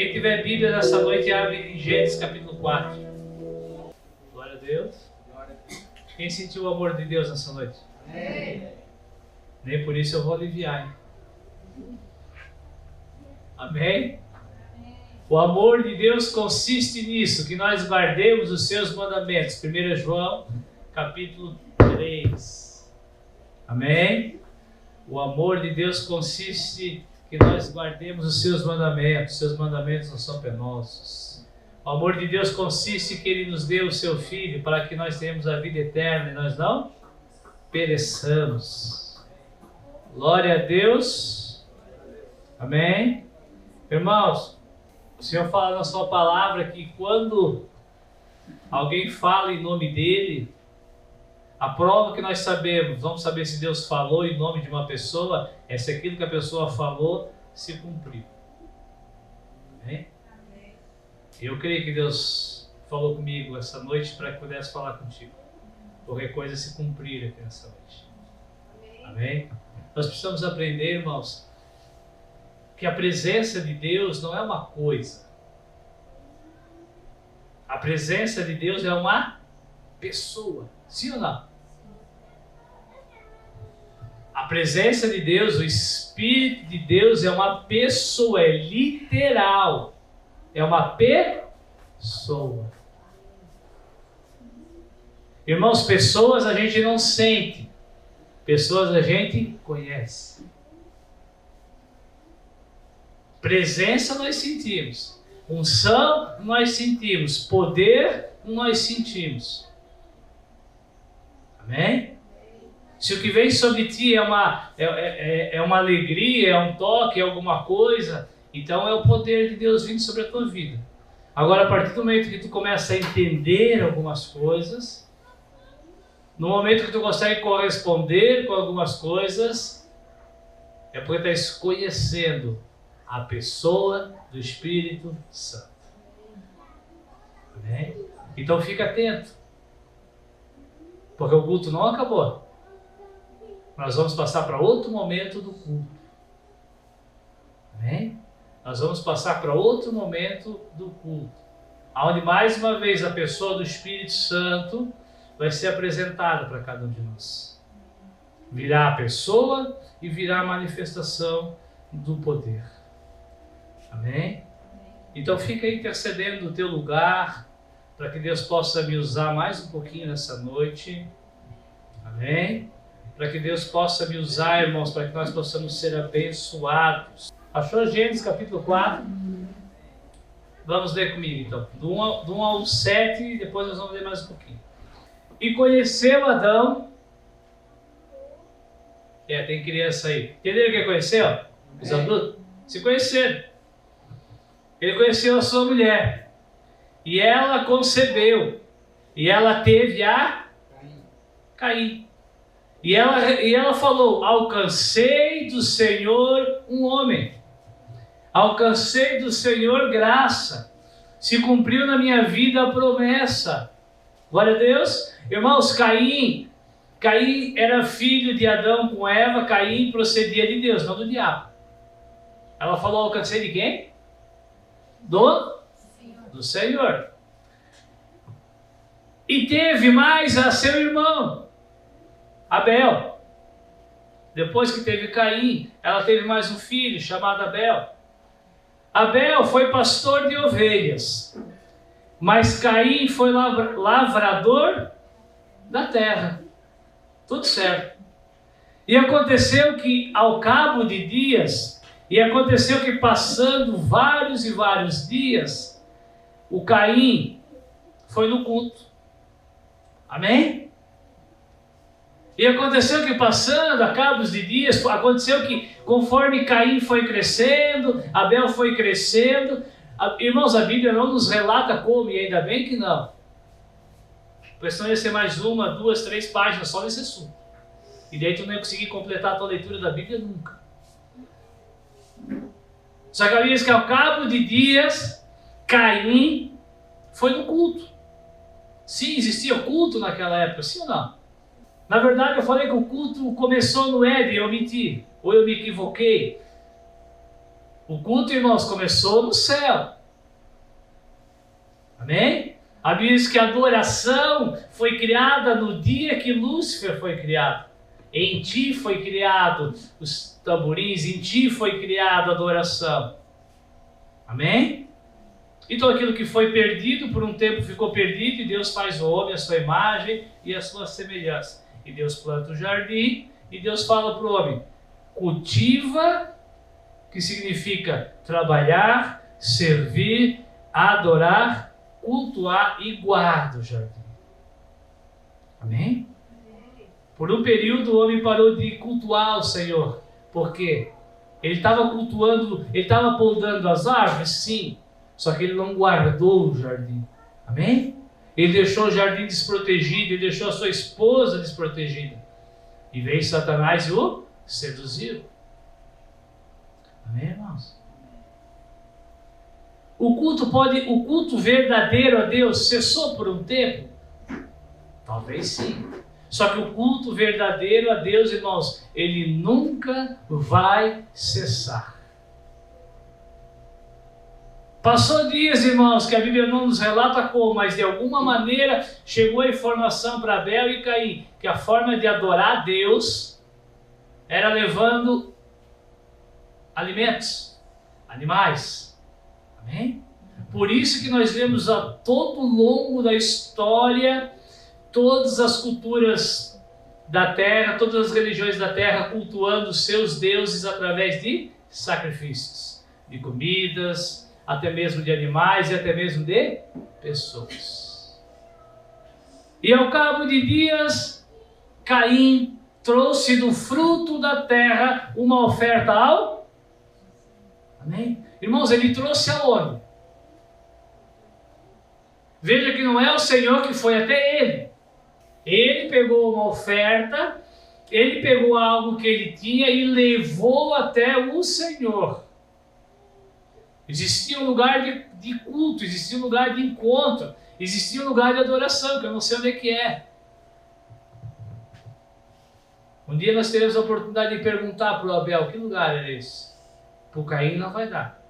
Quem tiver Bíblia nessa noite, abre em Gênesis capítulo 4. Glória a Deus. Quem sentiu o amor de Deus nessa noite? Nem por isso eu vou aliviar, hein? Amém? O amor de Deus consiste nisso, que nós guardemos os seus mandamentos. 1 João capítulo 3. Amém? O amor de Deus consiste que nós guardemos os seus mandamentos. Seus mandamentos não são penosos. O amor de Deus consiste que Ele nos deu o seu Filho para que nós tenhamos a vida eterna e nós não pereçamos. Glória a Deus. Amém? Irmãos, o Senhor fala na sua palavra que quando alguém fala em nome dEle, a prova que nós sabemos, vamos saber se Deus falou em nome de uma pessoa, é se aquilo que a pessoa falou se cumpriu. Amém? Eu creio que Deus falou comigo essa noite para que pudesse falar contigo. Qualquer coisa se cumprir aqui nessa noite. Amém? Nós precisamos aprender, irmãos, que a presença de Deus não é uma coisa. A presença de Deus é uma pessoa. Sim ou não? A presença de Deus, o Espírito de Deus é uma pessoa, é literal. É uma pessoa. Irmãos, pessoas a gente não sente. Pessoas a gente conhece. Presença nós sentimos. Unção nós sentimos. Poder nós sentimos. Amém? Se o que vem sobre ti é uma alegria, é um toque, é alguma coisa, então é o poder de Deus vindo sobre a tua vida. Agora, a partir do momento que tu começa a entender algumas coisas, no momento que tu consegue corresponder com algumas coisas, é porque estás conhecendo a pessoa do Espírito Santo. Amém? Então fica atento, porque o culto não acabou. Nós vamos passar para outro momento do culto. Amém? Nós vamos passar para outro momento do culto, onde mais uma vez a pessoa do Espírito Santo vai ser apresentada para cada um de nós. Virá a pessoa e virá a manifestação do poder. Amém? Então fica intercedendo no teu lugar, para que Deus possa me usar mais um pouquinho nessa noite. Amém? Para que Deus possa me usar, irmãos, para que nós possamos ser abençoados. Achou Gênesis capítulo 4? Vamos ler comigo então. Do 1 ao 7 e depois nós vamos ler mais um pouquinho. E conheceu Adão. Tem criança aí. Entenderam o que conheceu? Os adultos? Se conheceram. Ele conheceu a sua mulher. E ela concebeu. E ela teve a Caim. E ela falou: alcancei do Senhor um homem. Alcancei do Senhor graça. Se cumpriu na minha vida a promessa. Glória a Deus. Irmãos, Caim era filho de Adão com Eva. Caim procedia de Deus, não do diabo. Ela falou: alcancei de quem? Do Senhor. E teve mais a seu irmão Abel. Depois que teve Caim, ela teve mais um filho chamado Abel. Abel foi pastor de ovelhas, mas Caim foi lavrador da terra. Tudo certo. E aconteceu que ao cabo de dias, que passando vários e vários dias, o Caim foi no culto. Amém? E aconteceu que passando a cabos de dias, aconteceu que conforme Caim foi crescendo, Abel foi crescendo. Irmãos, a Bíblia não nos relata como, e ainda bem que não. Porque senão ia ser mais 1, 2, 3 páginas só nesse assunto. E daí tu não ia conseguir completar a tua leitura da Bíblia nunca. Só que a Bíblia diz que ao cabo de dias, Caim foi no culto. Sim, existia culto naquela época, sim ou não? Na verdade, eu falei que o culto começou no Éden, eu menti, ou eu me equivoquei. O culto, irmãos, começou no céu. Amém? A Bíblia diz que a adoração foi criada no dia que Lúcifer foi criado. Em ti foi criado os tamborins, em ti foi criada a adoração. Amém? Então aquilo que foi perdido por um tempo ficou perdido, e Deus faz o homem a sua imagem e a sua semelhança. E Deus planta o jardim, e Deus fala para o homem: cultiva, que significa trabalhar, servir, adorar, cultuar, e guarda o jardim. Amém? Por um período o homem parou de cultuar o Senhor. Por quê? Ele estava cultuando, ele estava podando as árvores, sim. Só que ele não guardou o jardim. Amém? Ele deixou o jardim desprotegido, ele deixou a sua esposa desprotegida. E veio Satanás e o seduziu. Amém, irmãos? O culto verdadeiro a Deus cessou por um tempo? Talvez sim. Só que o culto verdadeiro a Deus, irmãos, ele nunca vai cessar. Passou dias, irmãos, que a Bíblia não nos relata como, mas de alguma maneira chegou a informação para Abel e Caim, que a forma de adorar a Deus era levando alimentos, animais. Amém? Por isso que nós vemos a todo longo da história, todas as culturas da terra, todas as religiões da terra cultuando seus deuses através de sacrifícios, de comidas, até mesmo de animais e até mesmo de pessoas. E ao cabo de dias, Caim trouxe do fruto da terra uma oferta ao... Amém? Irmãos, ele trouxe aonde? Veja que não é o Senhor que foi até ele. Ele pegou uma oferta, ele pegou algo que ele tinha e levou até o Senhor. Existia um lugar de culto, existia um lugar de encontro, existia um lugar de adoração, que eu não sei onde é que é. Um dia nós teremos a oportunidade de perguntar para o Abel, que lugar é esse? Para o Caim não vai dar.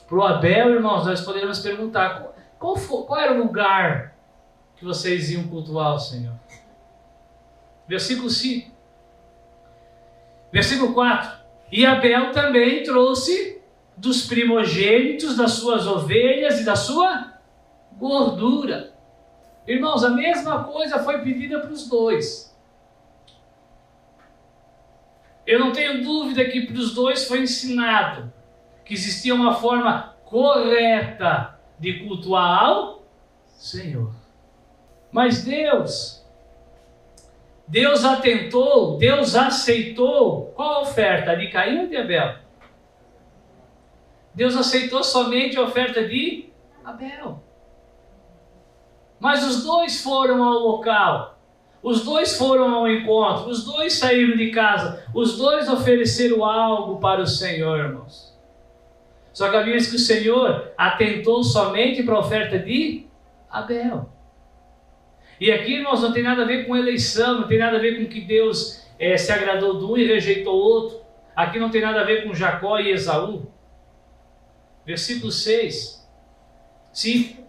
Para o Abel, irmãos, nós poderíamos perguntar, qual era o lugar que vocês iam cultuar o Senhor? Versículo 5. Versículo 4. E Abel também trouxe dos primogênitos das suas ovelhas e da sua gordura. Irmãos, a mesma coisa foi pedida para os dois. Eu não tenho dúvida que para os dois foi ensinado que existia uma forma correta de cultuar ao Senhor. Mas Deus atentou, Deus aceitou qual a oferta? De Caim ou de Abel? Deus aceitou somente a oferta de Abel. Mas os dois foram ao local, os dois foram ao encontro, os dois saíram de casa, os dois ofereceram algo para o Senhor, irmãos. Só que a Bíblia diz que o Senhor atentou somente para a oferta de Abel. E aqui, irmãos, não tem nada a ver com eleição, não tem nada a ver com que Deus se agradou de um e rejeitou o outro. Aqui não tem nada a ver com Jacó e Esaú. Versículo 6. 5.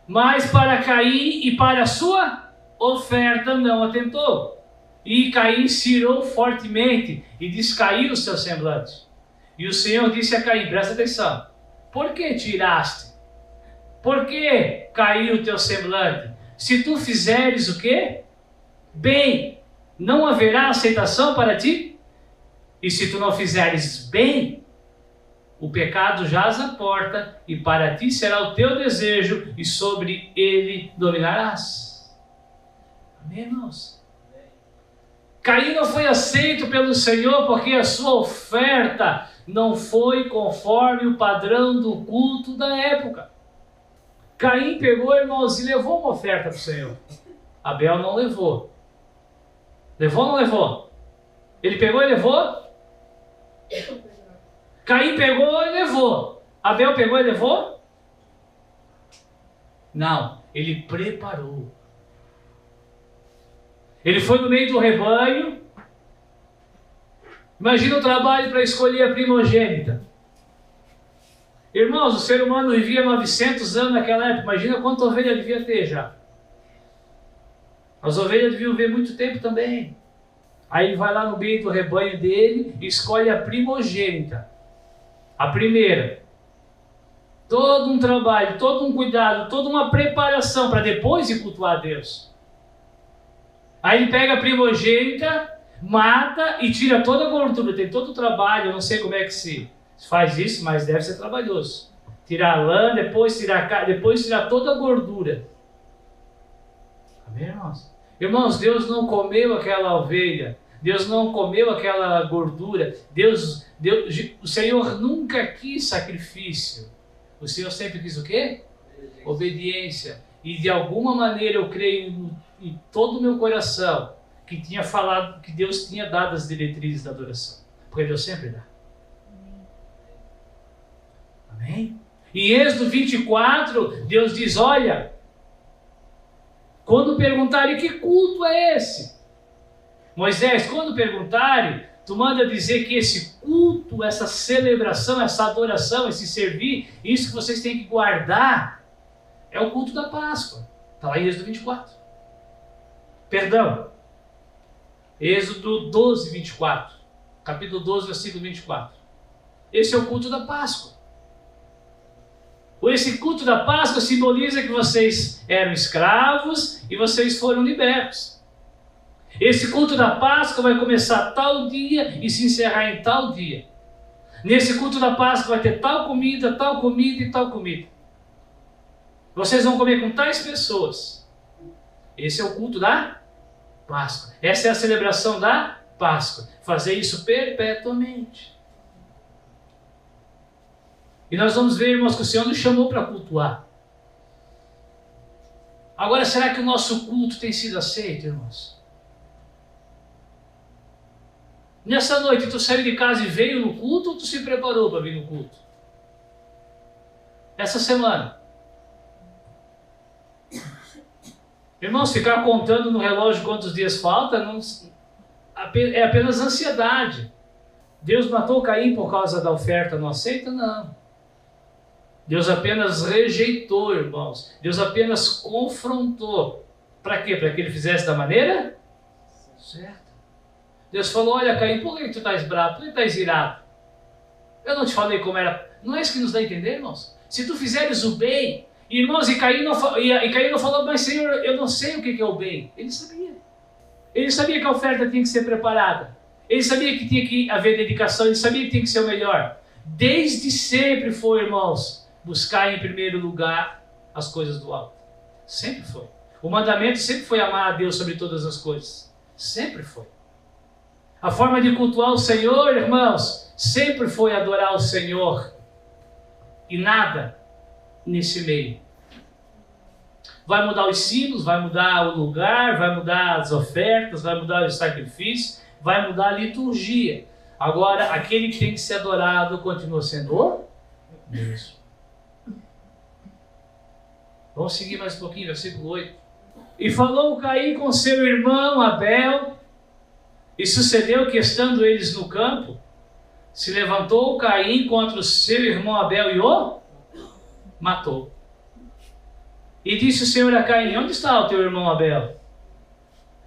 Mas para Caim e para a sua oferta não atentou. E Caim se irou fortemente e descaiu o seu semblante. E o Senhor disse a Caim, presta atenção, por que tiraste? Por que caiu o teu semblante? Se tu fizeres o quê? Bem, não haverá aceitação para ti? E se tu não fizeres bem, o pecado jaz à porta, e para ti será o teu desejo, e sobre ele dominarás. Amém, irmãos? Caim não foi aceito pelo Senhor porque a sua oferta não foi conforme o padrão do culto da época. Caim pegou, irmãos, e levou uma oferta para o Senhor. Abel não levou. Levou ou não levou? Ele pegou e levou? Caim pegou e levou. Abel pegou e levou? Não, ele preparou. Ele foi no meio do rebanho. Imagina o trabalho para escolher a primogênita. Irmãos, o ser humano vivia 900 anos naquela época. Imagina quanta ovelha devia ter já. As ovelhas deviam viver muito tempo também. Aí ele vai lá no meio do rebanho dele e escolhe a primogênita. A primeira. Todo um trabalho, todo um cuidado, toda uma preparação para depois ir cultuar a Deus. Aí ele pega a primogênita, mata e tira toda a gordura. Tem todo o trabalho, eu não sei como é que se faz isso, mas deve ser trabalhoso. Tirar a lã, depois tirar toda a gordura. Amém, irmãos? Irmãos, Deus não comeu aquela ovelha. Deus não comeu aquela gordura. O Senhor nunca quis sacrifício. O Senhor sempre quis o quê? Obediência. E de alguma maneira eu creio em todo o meu coração que tinha falado, que Deus tinha dado as diretrizes da adoração. Porque Deus sempre dá. Amém? Em Êxodo 24, Deus diz, olha, quando perguntarem que culto é esse? Moisés, quando perguntarem, tu manda dizer que esse culto, essa celebração, essa adoração, esse servir, isso que vocês têm que guardar, é o culto da Páscoa. Está lá em Êxodo 24. Perdão. Êxodo 12, 24. Capítulo 12, versículo 24. Esse é o culto da Páscoa. Esse culto da Páscoa simboliza que vocês eram escravos e vocês foram libertos. Esse culto da Páscoa vai começar tal dia e se encerrar em tal dia. Nesse culto da Páscoa vai ter tal comida e tal comida. Vocês vão comer com tais pessoas. Esse é o culto da Páscoa. Essa é a celebração da Páscoa. Fazer isso perpetuamente. E nós vamos ver, irmãos, que o Senhor nos chamou para cultuar. Agora, será que o nosso culto tem sido aceito, irmãos? Nessa noite, tu saiu de casa e veio no culto ou tu se preparou para vir no culto? Essa semana. Irmãos, ficar contando no relógio quantos dias falta é apenas ansiedade. Deus matou Caim por causa da oferta, não aceita? Não. Deus apenas rejeitou, irmãos. Deus apenas confrontou. Para quê? Para que ele fizesse da maneira certa. Deus falou, olha Caim, por que tu estás bravo? Por que estás irado? Eu não te falei como era. Não é isso que nos dá a entender, irmãos? Se tu fizeres o bem, irmãos, e Caim não falou, mas Senhor, eu não sei o que é o bem. Ele sabia. Ele sabia que a oferta tinha que ser preparada. Ele sabia que tinha que haver dedicação. Ele sabia que tinha que ser o melhor. Desde sempre foi, irmãos, buscar em primeiro lugar as coisas do alto. Sempre foi. O mandamento sempre foi amar a Deus sobre todas as coisas. Sempre foi. A forma de cultuar o Senhor, irmãos, sempre foi adorar o Senhor. E nada nesse meio. Vai mudar os símbolos, vai mudar o lugar, vai mudar as ofertas, vai mudar os sacrifícios, vai mudar a liturgia. Agora, aquele que tem que ser adorado continua sendo o mesmo. Vamos seguir mais um pouquinho, versículo 8. E falou Caim com seu irmão Abel, e sucedeu que, estando eles no campo, se levantou Caim contra o seu irmão Abel e o matou. E disse o Senhor a Caim, onde está o teu irmão Abel?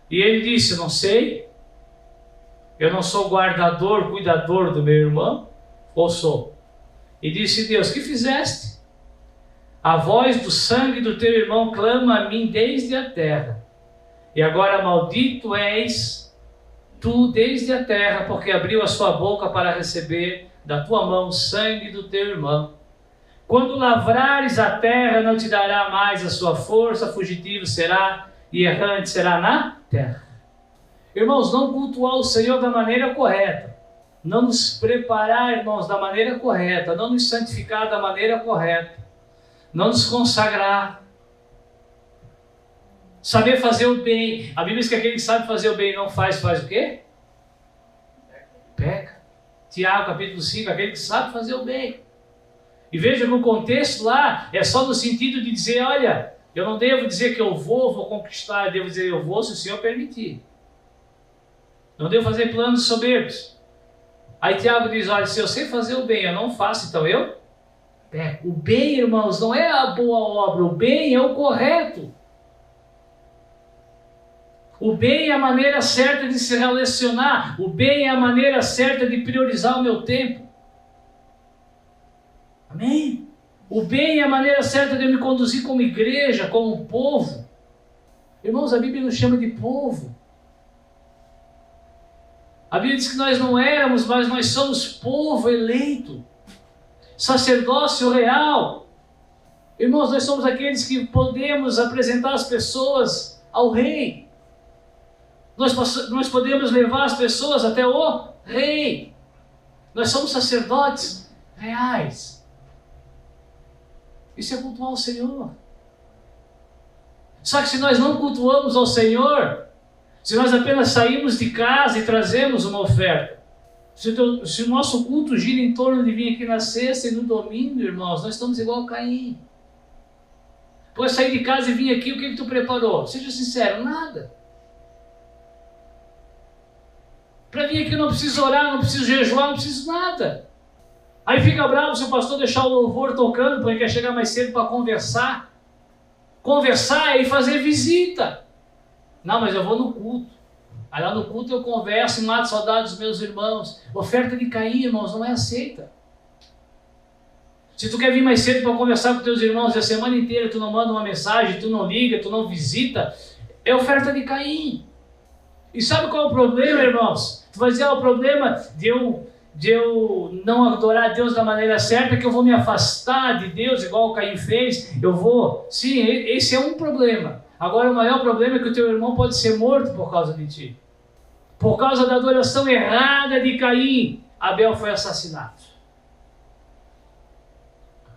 E ele disse, não sei, eu não sou guardador, cuidador do meu irmão, ou sou? E disse Deus, que fizeste? A voz do sangue do teu irmão clama a mim desde a terra. E agora maldito és tu desde a terra, porque abriu a sua boca para receber da tua mão o sangue do teu irmão. Quando lavrares a terra, não te dará mais a sua força, fugitivo será e errante será na terra. Irmãos, não cultuar o Senhor da maneira correta, não nos preparar, irmãos, da maneira correta, não nos santificar da maneira correta, não nos consagrar, saber fazer o bem. A Bíblia diz que aquele que sabe fazer o bem e não faz o quê? Peca. Tiago capítulo 5, aquele que sabe fazer o bem. E veja que o contexto lá é só no sentido de dizer, olha, eu não devo dizer que eu vou conquistar, eu devo dizer eu vou se o Senhor permitir. Não devo fazer planos soberbos. Aí Tiago diz, olha, se eu sei fazer o bem, eu não faço, então eu O bem, irmãos, não é a boa obra, o bem é o correto. O bem é a maneira certa de se relacionar, o bem é a maneira certa de priorizar o meu tempo. Amém? O bem é a maneira certa de eu me conduzir como igreja, como povo. Irmãos, a Bíblia nos chama de povo. A Bíblia diz que nós não éramos, mas nós somos povo eleito, sacerdócio real. Irmãos, nós somos aqueles que podemos apresentar as pessoas ao Rei. Nós podemos levar as pessoas até o Rei. Nós somos sacerdotes reais. Isso é cultuar o Senhor. Só que se nós não cultuamos ao Senhor, se nós apenas saímos de casa e trazemos uma oferta, se o nosso culto gira em torno de vir aqui na sexta e no domingo, irmãos, nós estamos igual a Caim. Depois sair de casa e vir aqui, o que tu preparou? Seja sincero, nada. Para vir aqui eu não preciso orar, não preciso jejuar, não preciso nada. Aí fica bravo se o pastor deixar o louvor tocando, porque quer chegar mais cedo para conversar. Conversar é ir fazer visita. Não, mas eu vou no culto. Aí lá no culto eu converso e mato saudade dos meus irmãos. Oferta de Caim, irmãos, não é aceita. Se tu quer vir mais cedo para conversar com teus irmãos e a semana inteira tu não manda uma mensagem, tu não liga, tu não visita, é oferta de Caim. E sabe qual é o problema, irmãos? Tu vai dizer, o problema de eu não adorar a Deus da maneira certa, que eu vou me afastar de Deus, igual o Caim fez, eu vou... Sim, esse é um problema. Agora o maior problema é que o teu irmão pode ser morto por causa de ti. Por causa da adoração errada de Caim, Abel foi assassinado.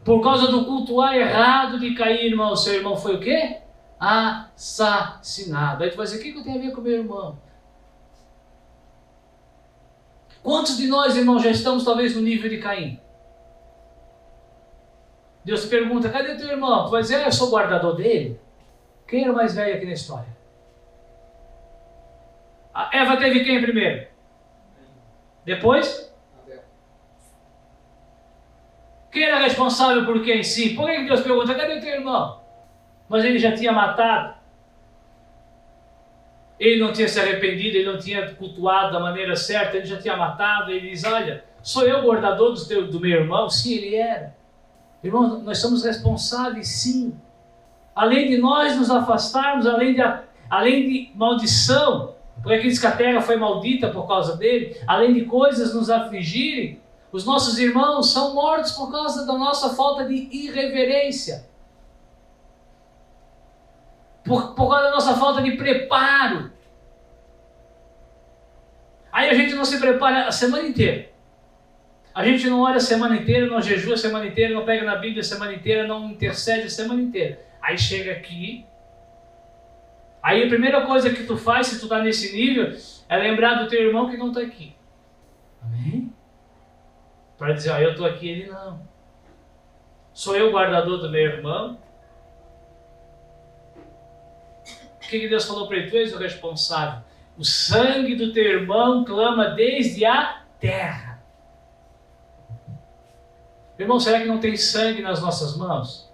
Por causa do cultuar errado de Caim, irmão, seu irmão foi o quê? Assassinado. Aí tu vai dizer, o que eu tenho a ver com meu irmão? Quantos de nós, irmãos, já estamos talvez no nível de Caim? Deus te pergunta, cadê teu irmão? Tu vai dizer, eu sou guardador dele. Quem era o mais velho aqui na história? A Eva teve quem primeiro? Depois? Abel. Quem era responsável por quem? Sim. Por que Deus pergunta, cadê teu irmão? Mas ele já tinha matado. Ele não tinha se arrependido, ele não tinha cultuado da maneira certa, ele já tinha matado. Ele diz, olha, sou eu o guardador do meu irmão? Sim, ele era. Irmãos, nós somos responsáveis, sim. Além de nós nos afastarmos, além de maldição, porque aqui diz que a terra foi maldita por causa dele, além de coisas nos afligirem, os nossos irmãos são mortos por causa da nossa falta de irreverência. Por causa da nossa falta de preparo. Aí a gente não se prepara a semana inteira. A gente não ora a semana inteira, não jejua a semana inteira, não pega na Bíblia a semana inteira, não intercede a semana inteira. Aí chega aqui, aí a primeira coisa que tu faz, se tu está nesse nível, é lembrar do teu irmão que não está aqui. Amém? Para dizer, eu estou aqui, ele não. Sou eu o guardador do meu irmão? O que Deus falou para ele? Tu és o responsável. O sangue do teu irmão clama desde a terra. Irmão, será que não tem sangue nas nossas mãos?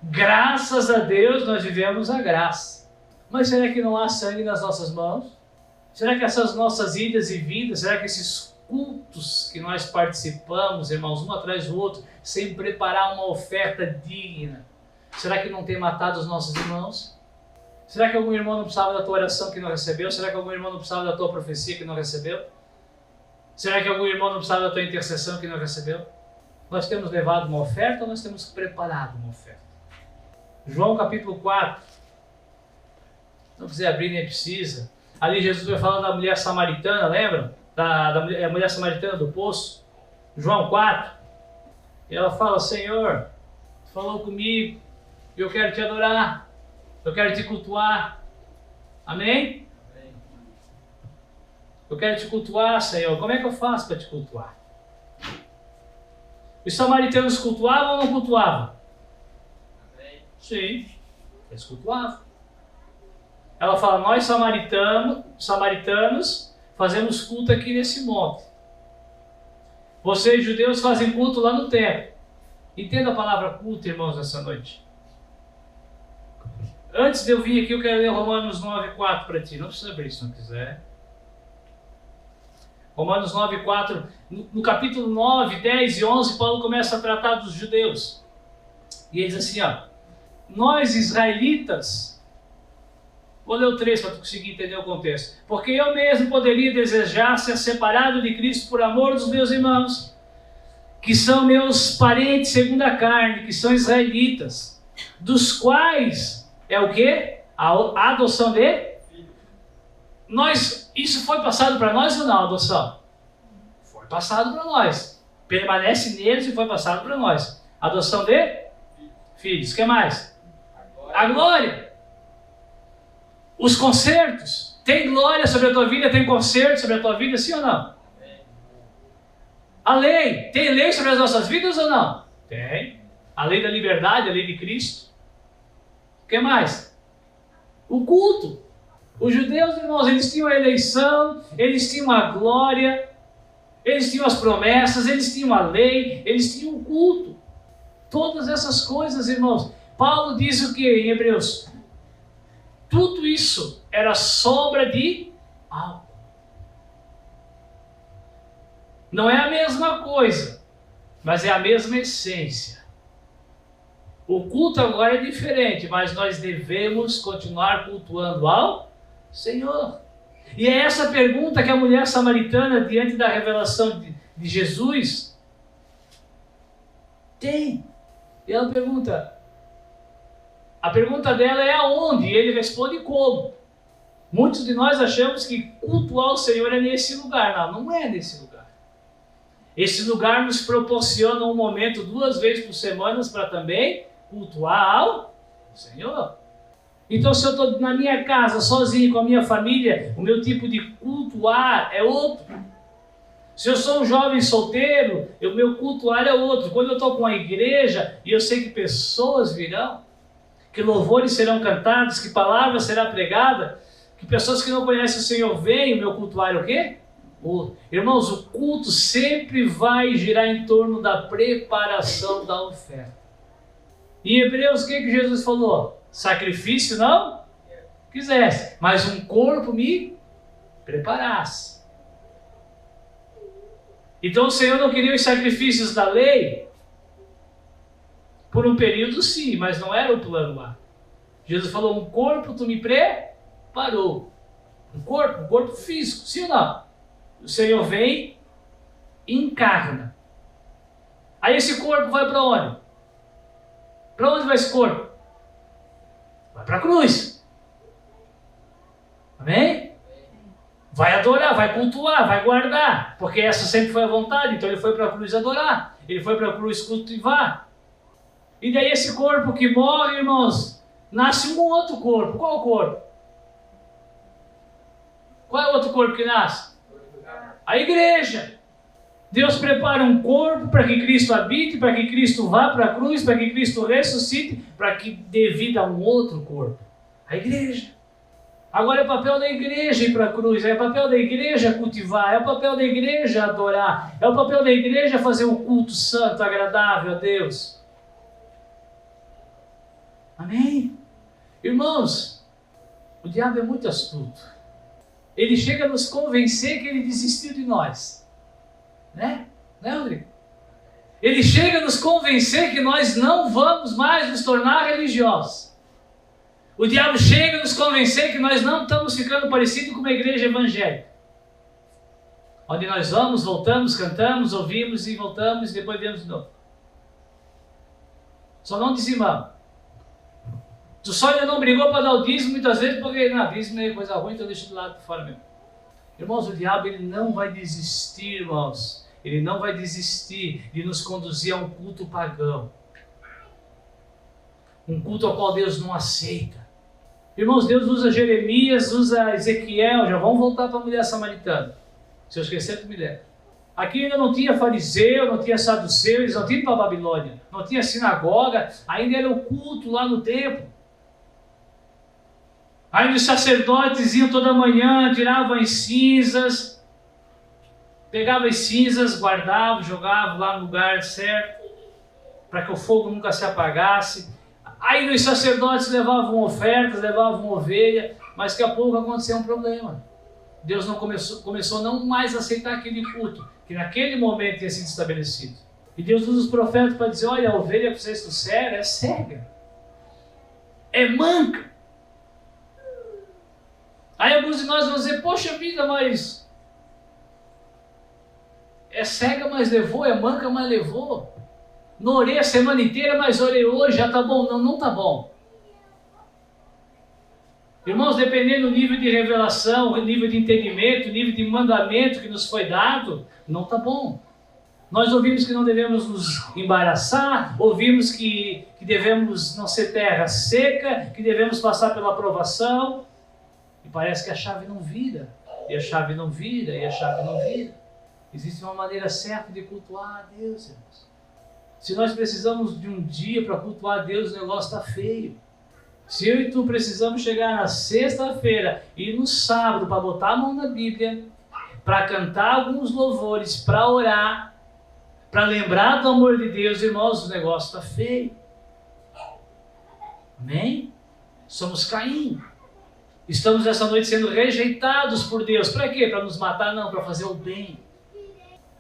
Graças a Deus nós vivemos a graça. Mas será que não há sangue nas nossas mãos? Será que essas nossas idas e vindas, será que esses cultos que nós participamos, irmãos, um atrás do outro, sem preparar uma oferta digna, será que não tem matado os nossos irmãos? Será que algum irmão não precisava da tua oração que não recebeu? Será que algum irmão não precisava da tua profecia que não recebeu? Será que algum irmão não precisava da tua intercessão que não recebeu? Nós temos levado uma oferta ou nós temos preparado uma oferta? João capítulo 4. Não quiser abrir, nem precisa. Ali Jesus vai falar da mulher samaritana, lembram? Da mulher samaritana do poço. João 4. E ela fala, Senhor, tu falou comigo, eu quero te adorar, eu quero te cultuar. Amém? Amém. Eu quero te cultuar, Senhor. Como é que eu faço para te cultuar? Os samaritanos cultuavam ou não cultuavam? Amém. Sim, eles cultuavam. Ela fala, nós samaritanos fazemos culto aqui nesse monte. Vocês judeus fazem culto lá no templo. Entenda a palavra culto, irmãos, nessa noite. Antes de eu vir aqui, eu quero ler Romanos 9,4 para ti. Não precisa abrir se não quiser. Romanos 9,4. No capítulo 9, 10 e 11, Paulo começa a tratar dos judeus. E ele diz assim, ó. Nós, israelitas... Vou ler o 3 para tu conseguir entender o contexto. Porque eu mesmo poderia desejar ser separado de Cristo por amor dos meus irmãos, que são meus parentes segundo a carne, que são israelitas, dos quais é o quê? A adoção de? Isso foi passado para nós ou não, a adoção? Foi passado para nós. Permanece neles e foi passado para nós. Adoção de? Filhos. O que mais? A glória. Os concertos. Tem glória sobre a tua vida, tem concerto sobre a tua vida, sim ou não? A lei. Tem lei sobre as nossas vidas ou não? Tem. A lei da liberdade, a lei de Cristo. O que mais? O culto. Os judeus, irmãos, eles tinham a eleição, eles tinham a glória, eles tinham as promessas, eles tinham a lei, eles tinham o culto. Todas essas coisas, irmãos. Paulo diz o que em Hebreus? Tudo isso era sombra de algo. Não é a mesma coisa, mas é a mesma essência. O culto agora é diferente, mas nós devemos continuar cultuando ao Senhor. E é essa pergunta que a mulher samaritana, diante da revelação de Jesus, tem. E ela pergunta... A pergunta dela é aonde? E ele responde como. Muitos de nós achamos que cultuar o Senhor é nesse lugar. Não, não é nesse lugar. Esse lugar nos proporciona um momento 2 vezes por semana para também cultuar ao Senhor. Então, se eu estou na minha casa, sozinho, com a minha família, o meu tipo de cultuar é outro. Se eu sou um jovem solteiro, o meu cultuar é outro. Quando eu estou com a igreja e eu sei que pessoas virão, que louvores serão cantados, que palavra será pregada, que pessoas que não conhecem o Senhor vêm, o meu cultuar é o quê? Irmãos, o culto sempre vai girar em torno da preparação da oferta. Em Hebreus, o que Jesus falou? Sacrifício não quisesse, mas um corpo me preparasse. Então o Senhor não queria os sacrifícios da lei. Por um período sim, mas não era o plano lá. Jesus falou, um corpo tu me preparou. Um corpo físico, sim ou não? O Senhor vem e encarna. Aí esse corpo vai para onde? Para onde vai esse corpo? Vai para a cruz. Amém? Vai adorar, vai cultuar, vai guardar. Porque essa sempre foi a vontade. Então ele foi para a cruz adorar. Ele foi para a cruz cultivar. E daí esse corpo que morre, irmãos, nasce um outro corpo. Qual corpo? Qual é o outro corpo que nasce? A igreja. Deus prepara um corpo para que Cristo habite, para que Cristo vá para a cruz, para que Cristo ressuscite, para que dê vida a um outro corpo. A igreja. Agora é papel da igreja ir para a cruz, é papel da igreja cultivar, é o papel da igreja adorar, é o papel da igreja fazer um culto santo, agradável a Deus. Amém? Irmãos, o diabo é muito astuto. Ele chega a nos convencer que ele desistiu de nós. Né, Rodrigo? Ele chega a nos convencer que nós não vamos mais nos tornar religiosos. O diabo chega a nos convencer que nós não estamos ficando parecidos com uma igreja evangélica. Onde nós vamos, voltamos, cantamos, ouvimos e voltamos e depois viemos de novo. Só não dizimamos. Tu só ainda não brigou para dar o dízimo muitas vezes porque dízimo é coisa ruim, então deixa de lado por fora mesmo. Irmãos, o diabo ele não vai desistir, irmãos. Ele não vai desistir de nos conduzir a um culto pagão. Um culto ao qual Deus não aceita. Irmãos, Deus usa Jeremias, usa Ezequiel. Já vamos voltar para a mulher samaritana. Se eu esquecer, tu me lembra. Aqui ainda não tinha fariseu, não tinha saduceu, eles não tinham ido para a Babilônia. Não tinha sinagoga, ainda era o culto lá no templo. Aí os sacerdotes iam toda manhã, tiravam as cinzas, pegavam as cinzas, guardavam, jogavam lá no lugar certo. para que o fogo nunca se apagasse. Aí os sacerdotes levavam ofertas, levavam ovelha, mas daqui a pouco aconteceu um problema. Deus não começou a não mais aceitar aquele culto, que naquele momento tinha sido estabelecido. E Deus usa os profetas para dizer, olha, a ovelha que vocês trouxeram é cega, é manca. Aí alguns de nós vão dizer, poxa vida, mas é cega, mas levou, é manca, mas levou. Não orei a semana inteira, mas orei hoje, já está bom. Não, não está bom. Irmãos, dependendo do nível de revelação, o nível de entendimento, o nível de mandamento que nos foi dado, não está bom. Nós ouvimos que não devemos nos embaraçar, ouvimos que devemos não ser terra seca, que devemos passar pela aprovação, e parece que a chave não vira, e a chave não vira, e a chave não vira. Existe uma maneira certa de cultuar a Deus, irmãos. Se nós precisamos de um dia para cultuar a Deus, o negócio está feio. Se eu e tu precisamos chegar na sexta-feira e no sábado para botar a mão na Bíblia, para cantar alguns louvores, para orar, para lembrar do amor de Deus, irmãos, o negócio está feio. Amém? Somos Caim. Estamos essa noite sendo rejeitados por Deus. Para quê? Para nos matar? Não, para fazer o bem.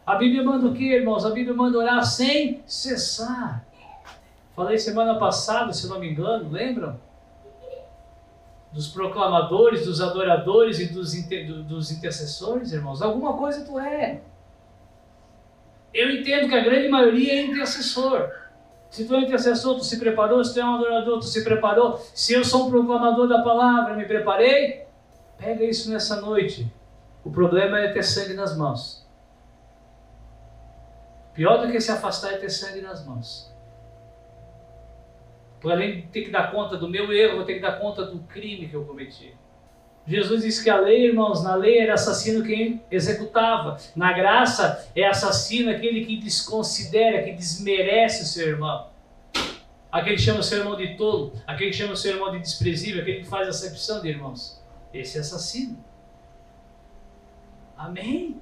A Bíblia manda o quê, irmãos? A Bíblia manda orar sem cessar. Falei semana passada, se não me engano, lembram? Dos proclamadores, dos adoradores e dos intercessores, irmãos. Alguma coisa tu é. Eu entendo que a grande maioria é intercessor. Se tu é intercessor, tu se preparou. Se tu é um adorador, tu se preparou. Se eu sou um proclamador da palavra, me preparei. Pega isso nessa noite. O problema é ter sangue nas mãos. Pior do que se afastar é ter sangue nas mãos. Por além de ter que dar conta do meu erro, vou ter que dar conta do crime que eu cometi. Jesus disse que a lei, irmãos, na lei era assassino quem executava. Na graça é assassino aquele que desconsidera, que desmerece o seu irmão. Aquele que chama o seu irmão de tolo, aquele que chama o seu irmão de desprezível, aquele que faz acepção de irmãos. Esse é assassino. Amém?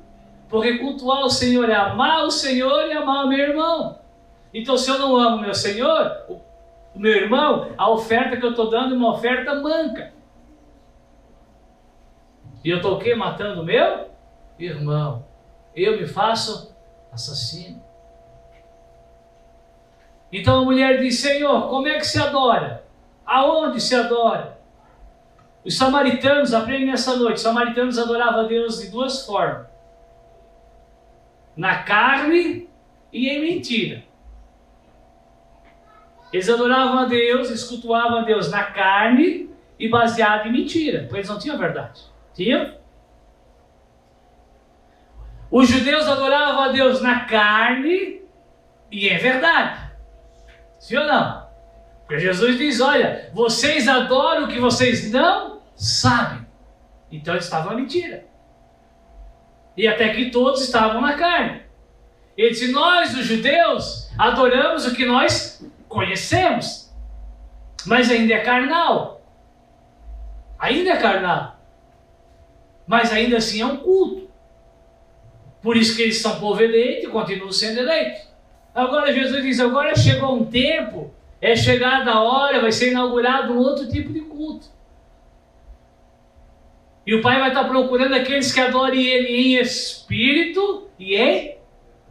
Porque cultuar o Senhor é amar o Senhor e amar o meu irmão. Então, se eu não amo o meu Senhor, o meu irmão, a oferta que eu estou dando é uma oferta manca. E eu estou o quê? Matando o meu irmão. Eu me faço assassino. Então a mulher diz, Senhor, como é que se adora? Aonde se adora? Os samaritanos, aprendem nessa noite, os samaritanos adoravam a Deus de duas formas. Na carne e em mentira. Eles adoravam a Deus, eles cultuavam a Deus na carne e baseado em mentira, porque eles não tinham verdade. Tinham? Os judeus adoravam a Deus na carne e em verdade. Sim ou não? Porque Jesus diz, olha, vocês adoram o que vocês não sabem. Então eles estavam na mentira. E até que todos estavam na carne. Ele disse, nós, os judeus, adoramos o que nós conhecemos. Mas ainda é carnal. Ainda é carnal. Mas ainda assim é um culto. Por isso que eles são povo eleito e continuam sendo eleitos. Agora Jesus diz, agora chegou um tempo, é chegada a hora, vai ser inaugurado um outro tipo de culto. E o Pai vai estar procurando aqueles que adorem Ele em espírito e em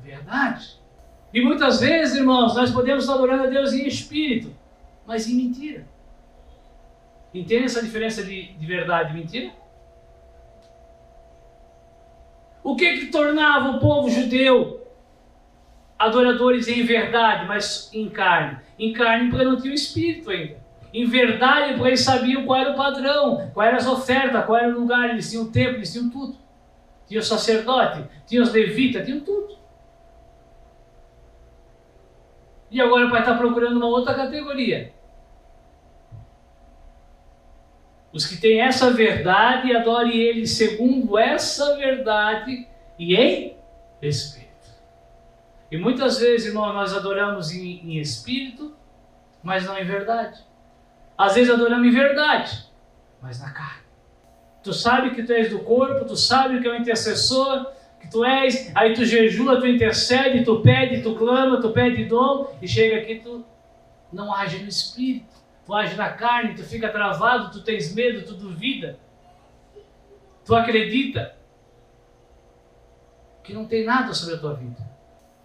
verdade. E muitas vezes, irmãos, nós podemos estar adorando a Deus em espírito, mas em mentira. Entende essa diferença de verdade e mentira? O que tornava o povo judeu adoradores em verdade, mas em carne? Em carne porque não tinha o espírito ainda. Em verdade porque eles sabiam qual era o padrão, qual era as ofertas, qual era o lugar, eles tinham o templo, eles tinham tudo. Tinha o sacerdote, tinha os levitas, tinham tudo. E agora vai estar procurando uma outra categoria. Os que têm essa verdade, adorem Ele segundo essa verdade e em espírito. E muitas vezes, irmão, nós adoramos em espírito, mas não em verdade. Às vezes adoramos em verdade, mas na carne. Tu sabe que tu és do corpo, tu sabe que é um intercessor, que tu és, aí tu jejua, tu intercede, tu pede, tu clama, tu pede dom, e chega aqui tu não age no espírito, tu age na carne, tu fica travado, tu tens medo, tu duvida, tu acredita que não tem nada sobre a tua vida.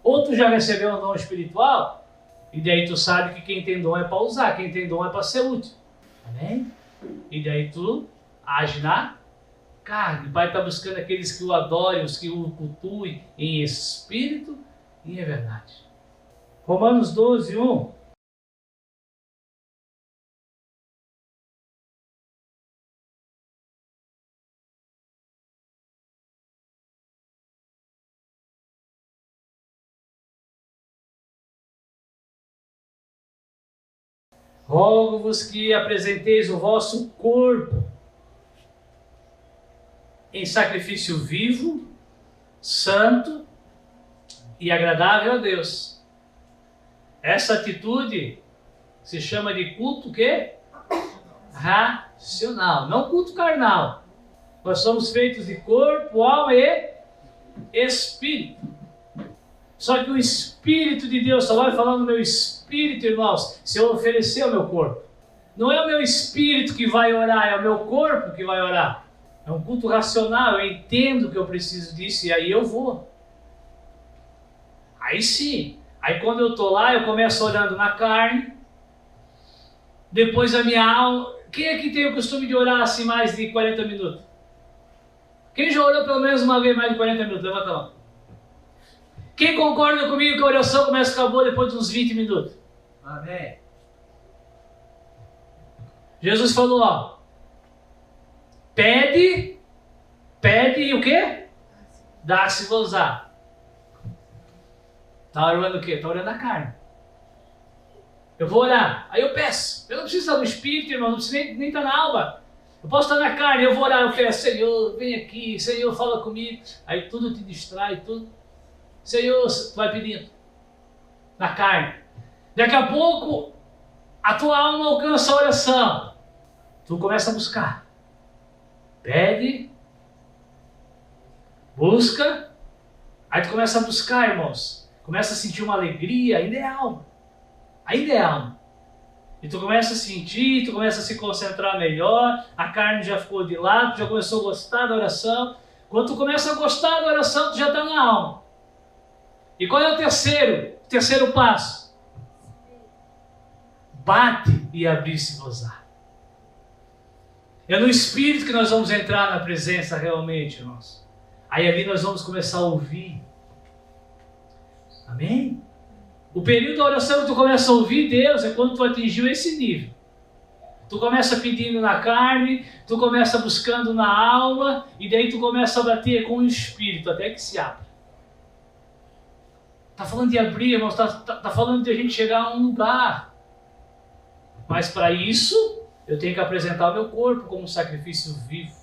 Ou tu já recebeu um dom espiritual, e daí tu sabe que quem tem dom é para usar, quem tem dom é para ser útil. Amém? E daí tu age na carne. O Pai está buscando aqueles que o adorem, os que o cultuem em espírito e em verdade. Romanos 12, 1. Rogo-vos que apresenteis o vosso corpo em sacrifício vivo, santo e agradável a Deus. Essa atitude se chama de culto que? Racional, não culto carnal. Nós somos feitos de corpo, alma e espírito. Só que o Espírito de Deus só vai falar no meu espírito, irmãos, se eu oferecer o meu corpo. Não é o meu espírito que vai orar, é o meu corpo que vai orar. É um culto racional, eu entendo que eu preciso disso e aí eu vou. Aí sim, aí quando eu estou lá, eu começo orando na carne, depois a minha alma... Quem é que tem o costume de orar assim mais de 40 minutos? Quem já orou pelo menos uma vez mais de 40 minutos? Levanta a mão. Quem concorda comigo que a oração começa a ficar boa depois de uns 20 minutos? Amém. Jesus falou, ó, pede e o quê? Dá-se-vos-á. Está orando o quê? Está orando a carne. Eu vou orar, aí eu peço. Eu não preciso estar no espírito, irmão, não preciso nem estar na alma. Eu posso estar na carne, eu vou orar, eu peço, Senhor, vem aqui, Senhor, fala comigo. Aí tudo te distrai, tudo. Senhor, tu vai pedindo na carne. Daqui a pouco a tua alma alcança a oração. Tu começa a buscar. Pede, busca, aí tu começa a buscar, irmãos. Começa a sentir uma alegria, ainda é alma. Ainda é alma. E tu começa a sentir, tu começa a se concentrar melhor, a carne já ficou de lado, tu já começou a gostar da oração. Quando tu começa a gostar da oração, tu já está na alma. E qual é o terceiro passo? Bate e abrir-se-vos-á. É no Espírito que nós vamos entrar na presença realmente, irmãos. Aí ali nós vamos começar a ouvir. Amém? O período da oração que tu começa a ouvir Deus é quando tu atingiu esse nível. Tu começa pedindo na carne, tu começa buscando na alma, e daí tu começa a bater com o Espírito, até que se abre. Está falando de abrir, irmãos, está falando de a gente chegar a um lugar. Mas para isso, eu tenho que apresentar o meu corpo como um sacrifício vivo.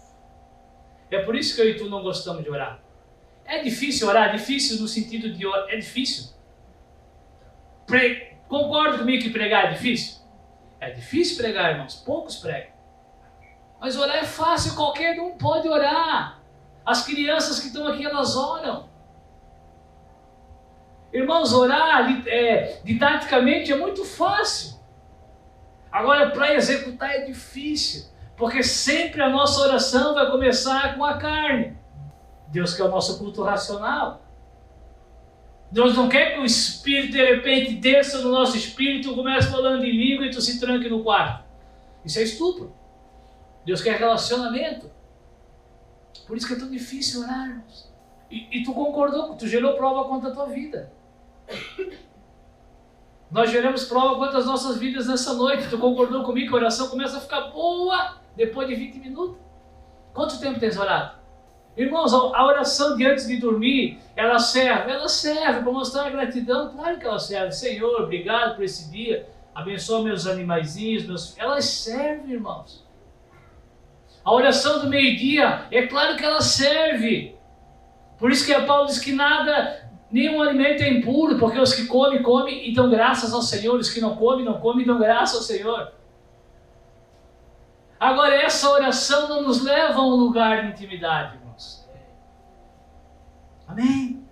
É por isso que eu e tu não gostamos de orar. É difícil orar, difícil no sentido de orar, é difícil. Concorda comigo que pregar é difícil? É difícil pregar, irmãos, poucos pregam. Mas orar é fácil, qualquer um pode orar. As crianças que estão aqui, elas oram. Irmãos, orar didaticamente é muito fácil. Agora, para executar é difícil. Porque sempre a nossa oração vai começar com a carne. Deus quer o nosso culto racional. Deus não quer que o Espírito de repente desça no nosso espírito e comece falando em língua e tu se tranque no quarto. Isso é estupro. Deus quer relacionamento. Por isso que é tão difícil orar, irmãos. E tu concordou, tu gerou prova contra a tua vida. Nós geramos prova contra as nossas vidas nessa noite. Tu concordou comigo que a oração começa a ficar boa depois de 20 minutos? Quanto tempo tens orado? Irmãos, a oração de antes de dormir, ela serve para mostrar a gratidão. Claro que ela serve. Senhor, obrigado por esse dia. Abençoa meus animaizinhos. Elas servem, irmãos. A oração do meio-dia, é claro que ela serve. Por isso que Paulo diz que nenhum alimento é impuro, porque os que comem, comem e dão graças ao Senhor. Os que não comem e dão graças ao Senhor. Agora, essa oração não nos leva a um lugar de intimidade, irmãos. Amém?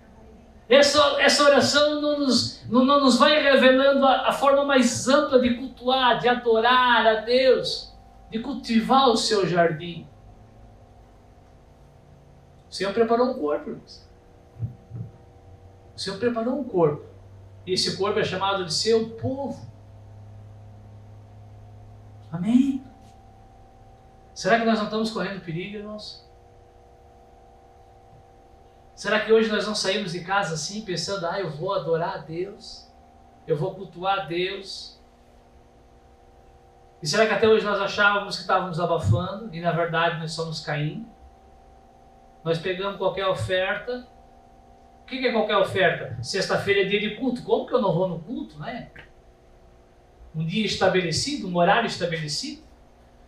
Essa oração não nos vai revelando a forma mais ampla de cultuar, de adorar a Deus, de cultivar o seu jardim. O Senhor preparou um corpo, irmãos. O Senhor preparou um corpo. E esse corpo é chamado de seu povo. Amém? Será que nós não estamos correndo perigo, irmãos? Será que hoje nós não saímos de casa assim, pensando, eu vou adorar a Deus, eu vou cultuar a Deus? E será que até hoje nós achávamos que estávamos abafando, e na verdade nós estamos caindo? Nós pegamos qualquer oferta. O que é qualquer oferta? Sexta-feira é dia de culto. Como que eu não vou no culto, né? Um dia estabelecido, um horário estabelecido.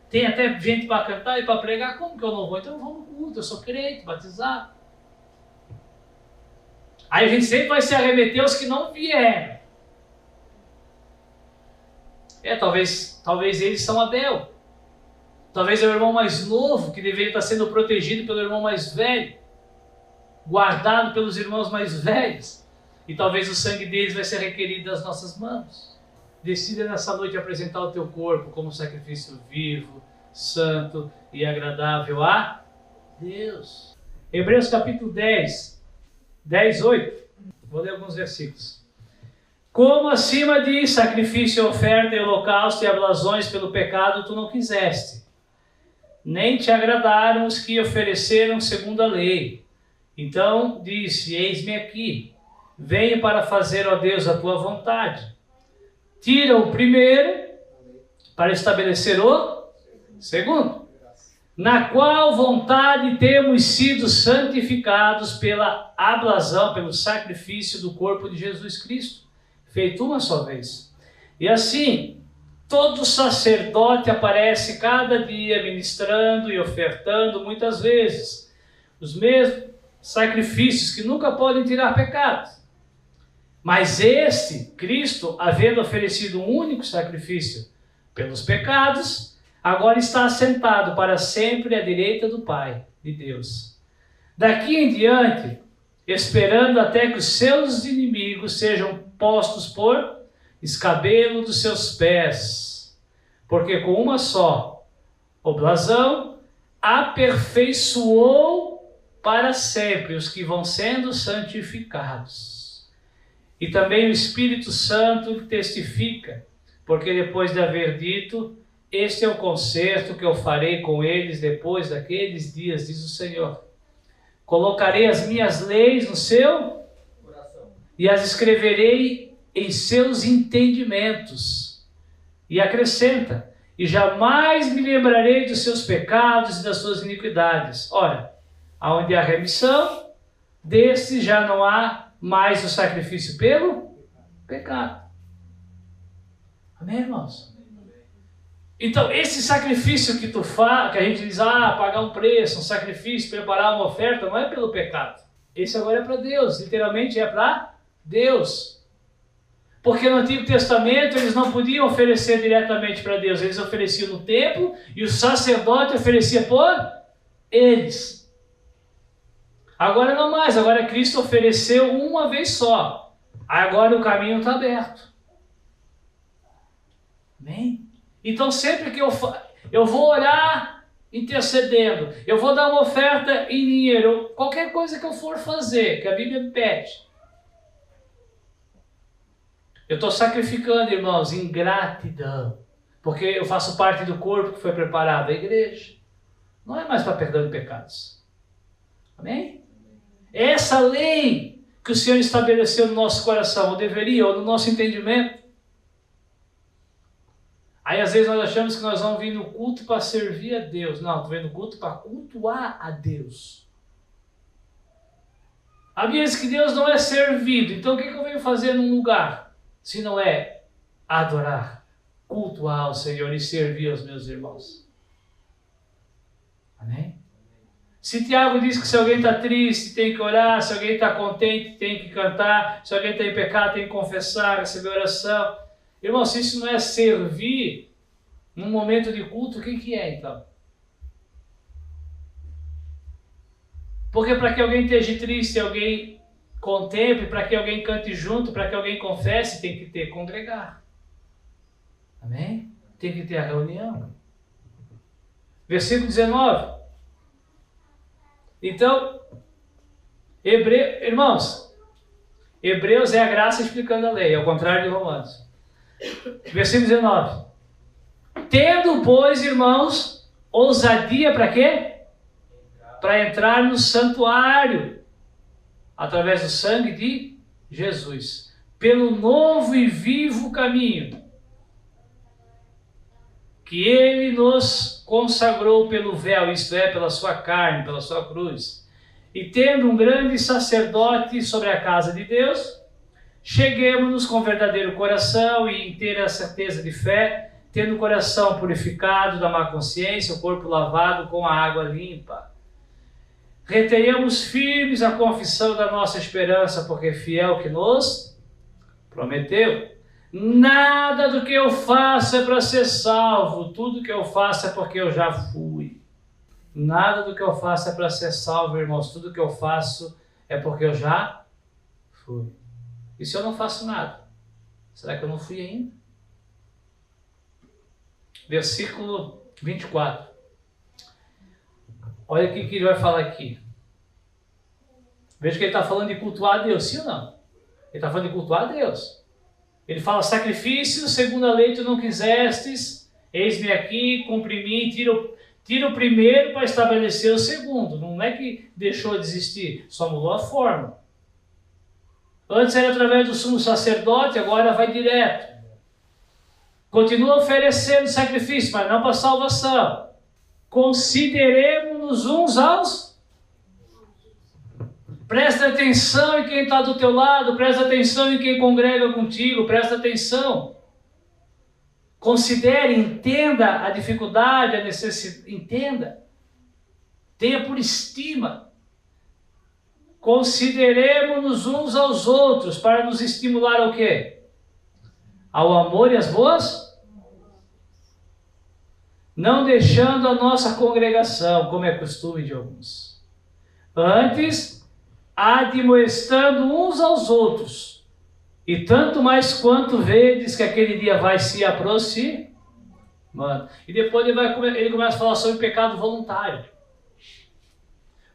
Tem até gente para cantar e para pregar. Como que eu não vou? Então eu vou no culto, eu sou crente, batizado. Aí a gente sempre vai se arremeter aos que não vieram. Talvez eles são Abel. Talvez é o irmão mais novo que deveria estar sendo protegido pelo irmão mais velho, guardado pelos irmãos mais velhos. E talvez o sangue deles vai ser requerido das nossas mãos. Decida nessa noite apresentar o teu corpo como sacrifício vivo, santo e agradável a Deus. Hebreus capítulo 10:8. Vou ler alguns versículos. Como acima diz, sacrifício, oferta e holocausto e ablações pelo pecado tu não quiseste, nem te agradaram os que ofereceram segundo a lei. Então disse, eis-me aqui, venho para fazer, ó Deus, a tua vontade. Tira o primeiro para estabelecer o segundo, na qual vontade temos sido santificados pela ablação, pelo sacrifício do corpo de Jesus Cristo, feito uma só vez. E assim, todo sacerdote aparece cada dia ministrando e ofertando muitas vezes os mesmos sacrifícios que nunca podem tirar pecados. Mas este, Cristo, havendo oferecido um único sacrifício pelos pecados, agora está assentado para sempre à direita do Pai, de Deus. Daqui em diante, esperando até que os seus inimigos sejam postos por escabelo dos seus pés, porque com uma só oblazão aperfeiçoou para sempre os que vão sendo santificados. E também o Espírito Santo testifica, porque depois de haver dito, este é o concerto que eu farei com eles depois daqueles dias, diz o Senhor. Colocarei as minhas leis no seu coração e as escreverei em seus entendimentos. E acrescenta, e jamais me lembrarei dos seus pecados e das suas iniquidades. Ora, aonde há remissão, desse já não há mais o sacrifício pelo pecado. Amém, irmãos? Então, esse sacrifício que tu faz, que a gente diz, pagar um preço, um sacrifício, preparar uma oferta, não é pelo pecado. Esse agora é para Deus, literalmente é para Deus. Porque no Antigo Testamento eles não podiam oferecer diretamente para Deus, eles ofereciam no templo e o sacerdote oferecia por eles. Agora não mais, agora Cristo ofereceu uma vez só. Agora o caminho está aberto. Amém? Então sempre que eu vou orar intercedendo, eu vou dar uma oferta em dinheiro, qualquer coisa que eu for fazer, que a Bíblia me pede, eu estou sacrificando, irmãos, em gratidão, porque eu faço parte do corpo que foi preparado, a igreja. Não é mais para perdão de pecados. Amém? Essa lei que o Senhor estabeleceu no nosso coração, ou deveria, ou no nosso entendimento. Aí às vezes nós achamos que nós vamos vir no culto para servir a Deus. Não, estou vindo no culto para cultuar a Deus. A Bíblia diz que Deus não é servido. Então o que eu venho fazer num lugar? Se não é adorar, cultuar o Senhor e servir aos meus irmãos. Amém? Se Tiago diz que se alguém está triste tem que orar, se alguém está contente tem que cantar, se alguém está em pecado tem que confessar, receber oração. Irmão, se isso não é servir num momento de culto, o que é então? Porque para que alguém esteja triste, alguém contemple, para que alguém cante junto, para que alguém confesse, tem que ter congregar. Amém? Tem que ter a reunião. Versículo 19. Então, irmãos, Hebreus é a graça explicando a lei, ao contrário de Romanos. Versículo 19. Tendo, pois, irmãos, ousadia para quê? Para entrar no santuário, através do sangue de Jesus, pelo novo e vivo caminho que ele nos consagrou pelo véu, isto é, pela sua carne, pela sua cruz. E tendo um grande sacerdote sobre a casa de Deus, cheguemos-nos com verdadeiro coração e inteira certeza de fé, tendo o coração purificado da má consciência, o corpo lavado com a água limpa. Retenhamos firmes a confissão da nossa esperança, porque fiel que nos prometeu. Nada do que eu faço é para ser salvo, tudo que eu faço é porque eu já fui. Nada do que eu faço é para ser salvo, irmãos, tudo que eu faço é porque eu já fui. E se eu não faço nada? Será que eu não fui ainda? Versículo 24. Olha o que ele vai falar aqui. Veja que ele está falando de cultuar a Deus, sim ou não? Ele está falando de cultuar a Deus. Ele fala, sacrifício, segundo a lei tu não quisestes, eis-me aqui, cumpre mim, tira o primeiro para estabelecer o segundo. Não é que deixou de existir, só mudou a forma. Antes era através do sumo sacerdote, agora vai direto. Continua oferecendo sacrifício, mas não para salvação. Consideremos-nos uns aos... Presta atenção em quem está do teu lado, presta atenção em quem congrega contigo, presta atenção. Considere, entenda a dificuldade, a necessidade, entenda. Tenha por estima. Consideremos-nos uns aos outros para nos estimular ao quê? Ao amor e às boas? Não deixando a nossa congregação, como é costume de alguns. Antes, admoestando uns aos outros, e tanto mais quanto vedes que aquele dia vai se aproximando. E depois ele começa a falar sobre pecado voluntário.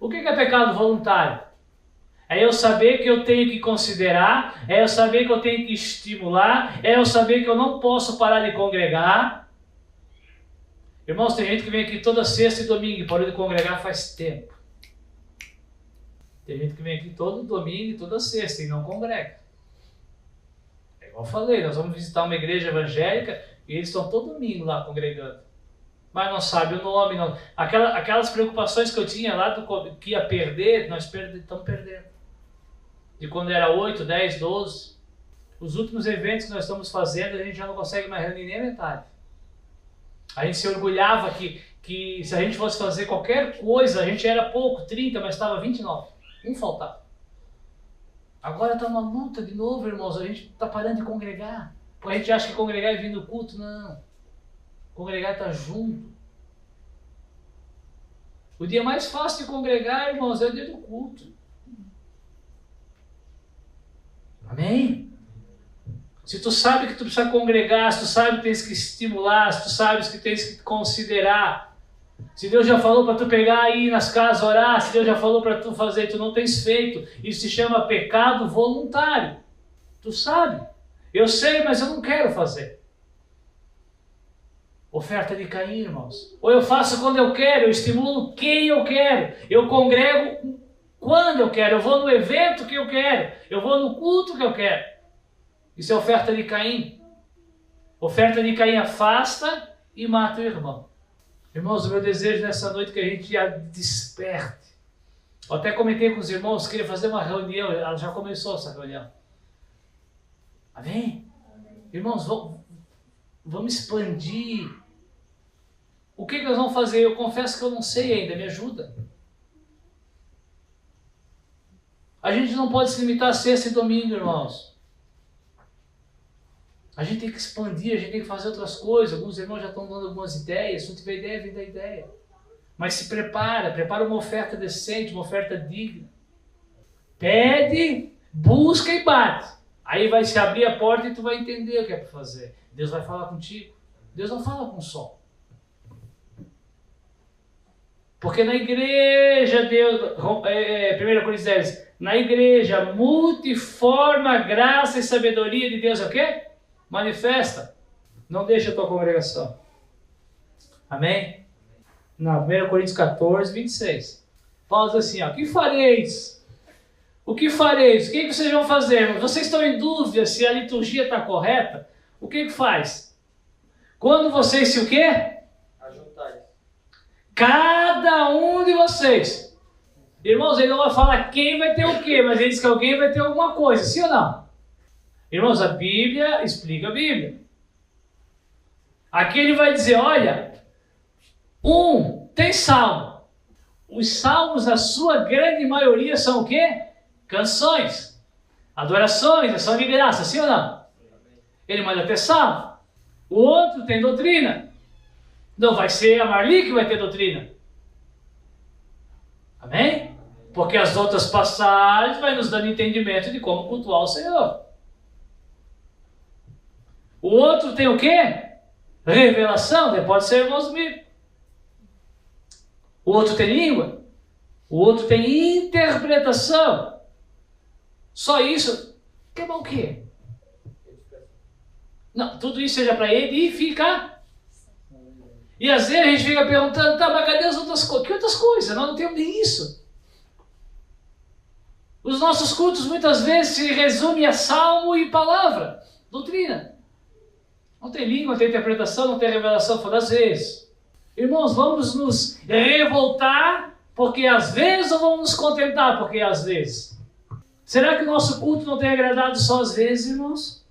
O que é pecado voluntário? É eu saber que eu tenho que considerar, é eu saber que eu tenho que estimular, é eu saber que eu não posso parar de congregar. Irmãos, tem gente que vem aqui toda sexta e domingo e parou de congregar faz tempo. Tem gente que vem aqui todo domingo e toda sexta e não congrega. É igual eu falei, nós vamos visitar uma igreja evangélica e eles estão todo domingo lá congregando. Mas não sabe o nome. Não. Aquelas preocupações que eu tinha lá do que ia perder, nós estamos perdendo. De quando era 8, 10, 12. Os últimos eventos que nós estamos fazendo, a gente já não consegue mais reunir nem a metade. A gente se orgulhava que se a gente fosse fazer qualquer coisa, a gente era pouco, 30, mas estava 29. Um faltava. Agora está uma luta de novo, irmãos. A gente está parando de congregar. Porque a gente acha que congregar é vir no culto. Não. Congregar está junto. O dia mais fácil de congregar, irmãos, é o dia do culto. Amém? Se tu sabe que tu precisa congregar, se tu sabe que tens que estimular, se tu sabes que tens que considerar, se Deus já falou para tu pegar aí nas casas orar, se Deus já falou para tu fazer e tu não tens feito, isso se chama pecado voluntário. Tu sabe? Eu sei, mas eu não quero fazer. Oferta de Caim, irmãos. Ou eu faço quando eu quero, eu estimulo quem eu quero, eu congrego quando eu quero, eu vou no evento que eu quero, eu vou no culto que eu quero. Isso é oferta de Caim. Oferta de Caim afasta e mata o irmão. Irmãos, o meu desejo nessa noite é que a gente já desperte. Eu até comentei com os irmãos, queria fazer uma reunião, ela já começou essa reunião. Amém? Irmãos, vamos expandir. O que nós vamos fazer? Eu confesso que eu não sei ainda, me ajuda. A gente não pode se limitar a sexta e domingo, irmãos. A gente tem que expandir, a gente tem que fazer outras coisas. Alguns irmãos já estão dando algumas ideias. Se não tiver ideia, vem da ideia. Mas se prepara uma oferta decente, uma oferta digna. Pede, busca e bate. Aí vai se abrir a porta e tu vai entender o que é para fazer. Deus vai falar contigo. Deus não fala com som. Porque na igreja, Deus, 1 Coríntios 10, na igreja, multiforme a graça e sabedoria de Deus é o quê? Manifesta. Não deixa a tua congregação. Amém? Na 1 Coríntios 14, 26. Fala assim, ó, o que fareis? O que fareis? O que vocês vão fazer? Vocês estão em dúvida se a liturgia está correta? O que faz? Quando vocês se o quê? Ajuntarem. Cada um de vocês. Irmãos, ele não vai falar quem vai ter o quê, mas ele diz que alguém vai ter alguma coisa, sim ou não? Irmãos, a Bíblia explica a Bíblia. Aqui ele vai dizer, olha, tem salmo. Os salmos, na sua grande maioria, são o quê? Canções, adorações, ação de graça, sim ou não? Ele manda ter salmo. O outro tem doutrina. Não vai ser a Marli que vai ter doutrina. Amém? Porque as outras passagens vai nos dando entendimento de como cultuar o Senhor. O outro tem o quê? Revelação, pode ser irmãos bíblicos. O outro tem língua. O outro tem interpretação. Só isso. Quer bom o quê? Não, tudo isso seja para edificar. E às vezes a gente fica perguntando, tá, mas cadê as outras coisas? Que outras coisas? Nós não temos nem isso. Os nossos cultos muitas vezes se resumem a salmo e palavra, doutrina. Não tem língua, não tem interpretação, não tem revelação, foi das vezes. Irmãos, vamos nos revoltar, porque às vezes, ou vamos nos contentar, porque às vezes? Será que o nosso culto não tem agradado só às vezes, irmãos?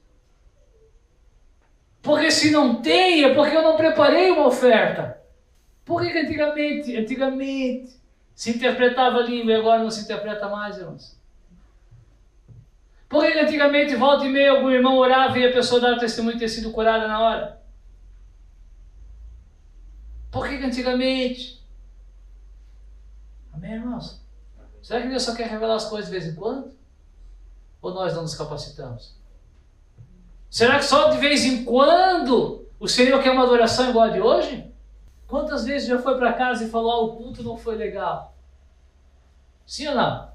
Porque se não tem, é porque eu não preparei uma oferta. Por que antigamente se interpretava a língua e agora não se interpreta mais, irmãos? Por que antigamente, volta e meia, algum irmão orava e a pessoa dava testemunho de ter sido curada na hora? Por que antigamente? Amém, irmãos? Será que Deus só quer revelar as coisas de vez em quando? Ou nós não nos capacitamos? Será que só de vez em quando o Senhor quer uma adoração igual a de hoje? Quantas vezes já foi para casa e falou, o culto não foi legal? Sim ou não?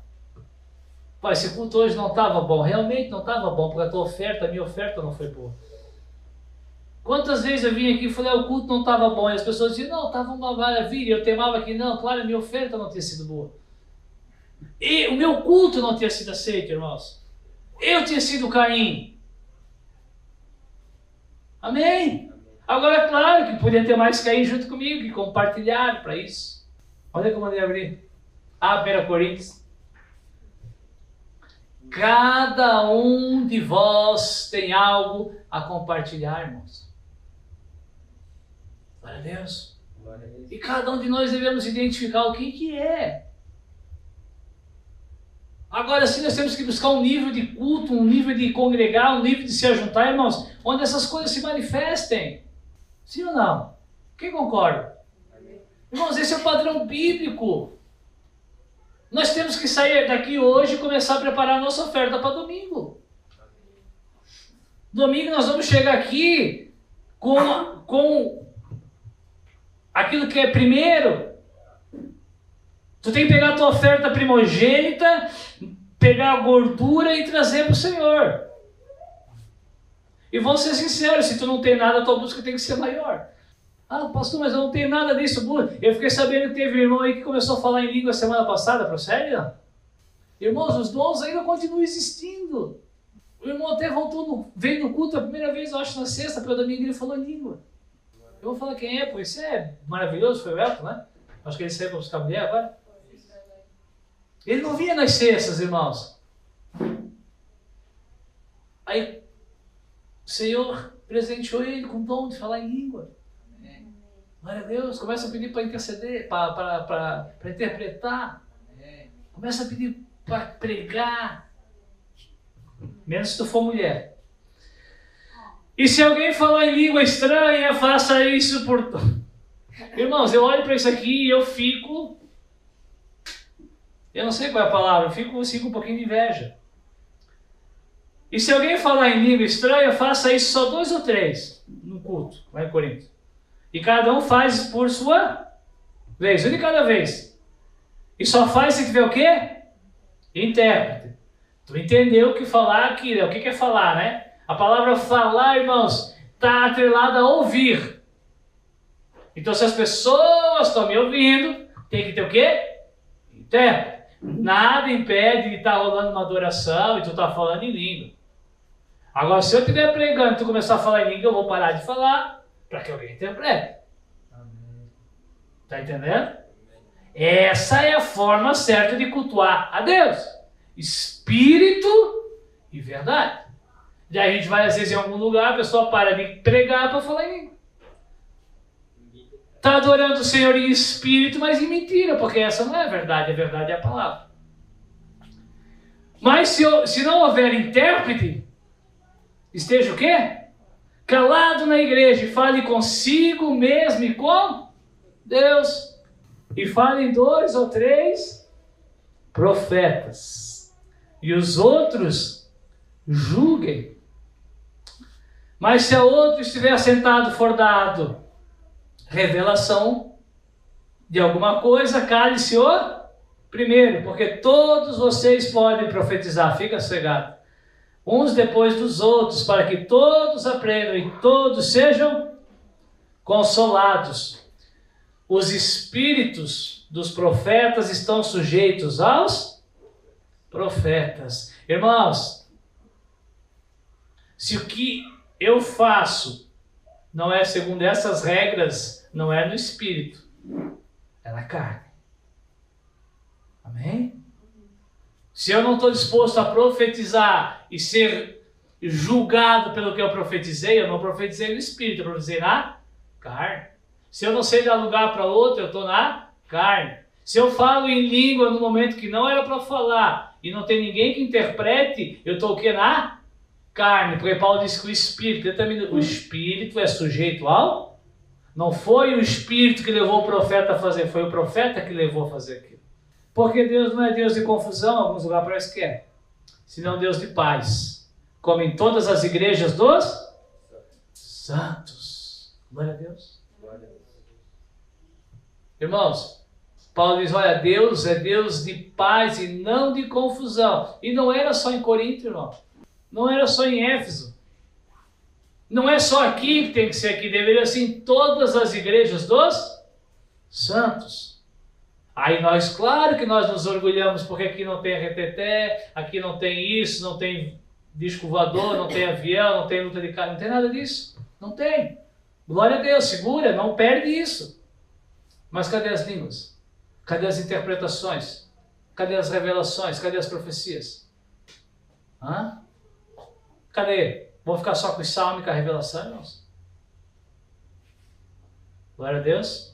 Pai, esse culto hoje não estava bom. Realmente não estava bom, porque a tua oferta, a minha oferta não foi boa. Quantas vezes eu vim aqui e falei, o culto não estava bom, e as pessoas diziam, não, estava uma maravilha, eu temava que não, claro, a minha oferta não tinha sido boa. E o meu culto não tinha sido aceito, irmãos. Eu tinha sido Caim. Amém? Agora, é claro que podia ter mais Caim junto comigo, que compartilhar para isso. Onde é que eu mandei abrir? 1 Coríntios. Cada um de vós tem algo a compartilhar, irmãos. Glória a Deus. E cada um de nós devemos identificar o que é. Agora sim, nós temos que buscar um nível de culto, um nível de congregar, um nível de se ajuntar, irmãos, onde essas coisas se manifestem. Sim ou não? Quem concorda? Irmãos, esse é o padrão bíblico. Nós temos que sair daqui hoje e começar a preparar a nossa oferta para domingo. Domingo nós vamos chegar aqui com aquilo que é primeiro. Tu tem que pegar a tua oferta primogênita, pegar a gordura e trazer para o Senhor. E vamos ser sinceros, se tu não tem nada, a tua busca tem que ser maior. Ah, pastor, mas eu não tenho nada disso. Eu fiquei sabendo que teve um irmão aí que começou a falar em língua semana passada, procede? Irmãos, os dons ainda continuam existindo. O irmão até veio no culto a primeira vez, eu acho, na sexta, para o domingo ele falou em língua. Eu vou falar quem é, porque isso é maravilhoso, foi o Elton, né? Acho que ele saiu para buscar a mulher agora. Ele não vinha nas sextas, irmãos. Aí o Senhor presenteou ele com o dom de falar em língua. Glória a Deus, começa a pedir para interceder, para interpretar. Começa a pedir para pregar. Menos se tu for mulher. E se alguém falar em língua estranha, faça isso por... Irmãos, eu olho para isso aqui e eu fico... Eu não sei qual é a palavra, eu fico assim, com um pouquinho de inveja. E se alguém falar em língua estranha, faça isso só 2 ou 3 no culto, lá em Corinto. E cada um faz por sua vez, um de cada vez. E só faz se tiver o quê? Intérprete. Tu entendeu o que falar aqui, né? O que é falar, né? A palavra falar, irmãos, está atrelada a ouvir. Então, se as pessoas estão me ouvindo, tem que ter o quê? Intérprete. Nada impede de estar rolando uma adoração e tu estar falando em língua. Agora, se eu estiver pregando e tu começar a falar em língua, eu vou parar de falar para que alguém interprete. Está entendendo? Essa é a forma certa de cultuar a Deus. Espírito e verdade. E aí a gente vai às vezes em algum lugar, a pessoa para de pregar para falar em língua. Está adorando o Senhor em espírito, mas em mentira, porque essa não é a verdade é a palavra. Mas se não houver intérprete, esteja o quê? Calado na igreja e fale consigo mesmo e com Deus. E falem 2 ou 3 profetas. E os outros julguem. Mas se a outro estiver sentado, for dado revelação de alguma coisa, cale-se o primeiro, porque todos vocês podem profetizar, fica cegado, uns depois dos outros, para que todos aprendam e todos sejam consolados. Os espíritos dos profetas estão sujeitos aos profetas. Irmãos, se o que eu faço não é segundo essas regras, não é no espírito, é na carne. Amém? Se eu não estou disposto a profetizar e ser julgado pelo que eu profetizei, eu não profetizei no espírito, eu profetizei na carne. Se eu não sei dar lugar para outro, eu estou na carne. Se eu falo em língua no momento que não era para falar e não tem ninguém que interprete, eu estou o quê? Na carne. Porque Paulo disse que o espírito é sujeito ao... Não foi o espírito que levou o profeta a fazer, foi o profeta que levou a fazer aquilo. Porque Deus não é Deus de confusão, em alguns lugares parece que é, senão Deus de paz, como em todas as igrejas dos santos. Glória a Deus. Irmãos, Paulo diz, olha, Deus é Deus de paz e não de confusão. E não era só em Corinto, irmão. Não era só em Éfeso. Não é só aqui que tem que ser aqui, deveria ser em todas as igrejas dos santos. Aí nós, claro que nós nos orgulhamos, porque aqui não tem reteté, aqui não tem isso, não tem disco voador, não tem avião, não tem luta de carro, não tem nada disso. Não tem. Glória a Deus, segura, não perde isso. Mas cadê as línguas? Cadê as interpretações? Cadê as revelações? Cadê as profecias? Hã? Cadê? Vão ficar só com o salmo e com a revelação, irmãos? Glória a Deus.